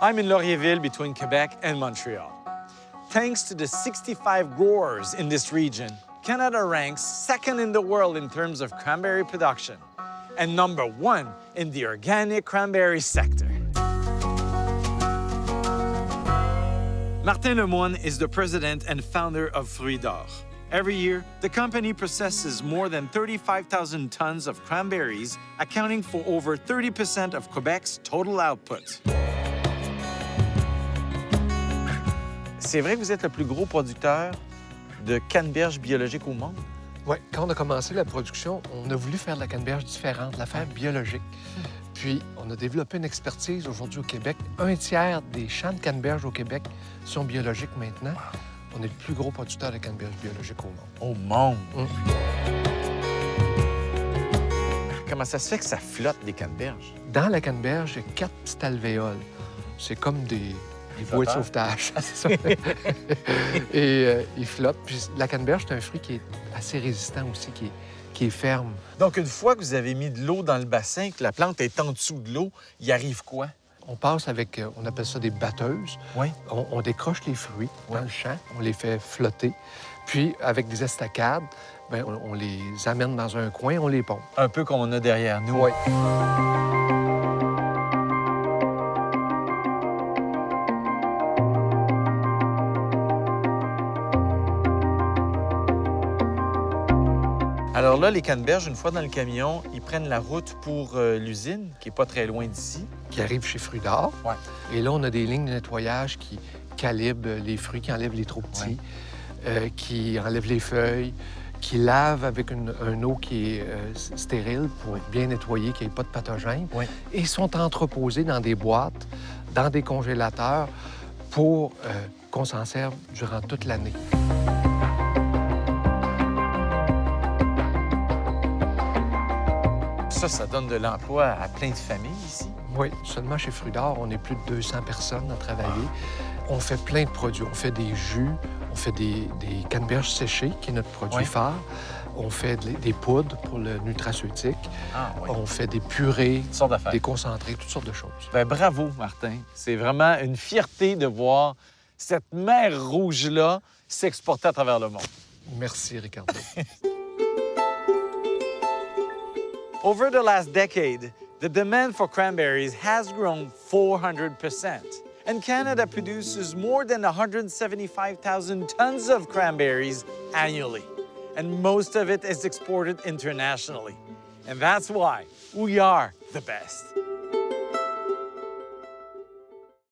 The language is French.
I'm in Laurierville between Quebec and Montreal. Thanks to the 65 growers in this region, Canada ranks second in the world in terms of cranberry production and number one in the organic cranberry sector. Martin Lemoine is the president and founder of Fruits d'Or. Every year, the company processes more than 35,000 tons of cranberries, accounting for over 30% of Quebec's total output. C'est vrai que vous êtes le plus gros producteur de canneberge biologique au monde? Oui, quand on a commencé la production, on a voulu faire de la canneberge différente, la faire biologique. Puis, on a développé une expertise aujourd'hui au Québec. 1/3 des champs de canneberge au Québec sont biologiques maintenant. On est le plus gros producteur de canneberge biologique au monde. Au monde? Comment ça se fait que ça flotte, des canneberges? Dans la canneberge, il y a 4 petites alvéoles. C'est comme des bouées de sauvetage. C'est ça. Et ils flottent. Puis la canneberge, c'est un fruit qui est assez résistant aussi, qui est ferme. Donc, une fois que vous avez mis de l'eau dans le bassin, que la plante est en dessous de l'eau, il arrive quoi? On passe avec, on appelle ça des batteuses. Oui. On décroche les fruits dans le champ, on les fait flotter. Puis, avec des estacades, bien, on les amène dans un coin, on les pompe. Un peu comme on a derrière nous. Oui. Alors là, les canneberges, une fois dans le camion, ils prennent la route pour l'usine, qui n'est pas très loin d'ici. Qui arrive chez Fruits d'Or. Ouais. Et là, on a des lignes de nettoyage qui calibrent les fruits, qui enlèvent les trop petits, qui enlèvent les feuilles, qui lavent avec une eau qui est stérile pour bien nettoyer, qu'il n'y ait pas de pathogènes. Ouais. Et sont entreposés dans des boîtes, dans des congélateurs pour qu'on s'en serve durant toute l'année. Ça donne de l'emploi à plein de familles ici. Oui, seulement chez Fruits d'Or, on est plus de 200 personnes à travailler. On fait plein de produits. On fait des jus, on fait des canneberges séchées, qui est notre produit phare. On fait des poudres pour le nutraceutique. On fait des purées, des concentrés, toutes sortes de choses. Bien, bravo, Martin. C'est vraiment une fierté de voir cette mer rouge-là s'exporter à travers le monde. Merci, Ricardo. Over the last decade, the demand for cranberries has grown 400%. And Canada produces more than 175,000 tons of cranberries annually. And most of it is exported internationally. And that's why we are the best.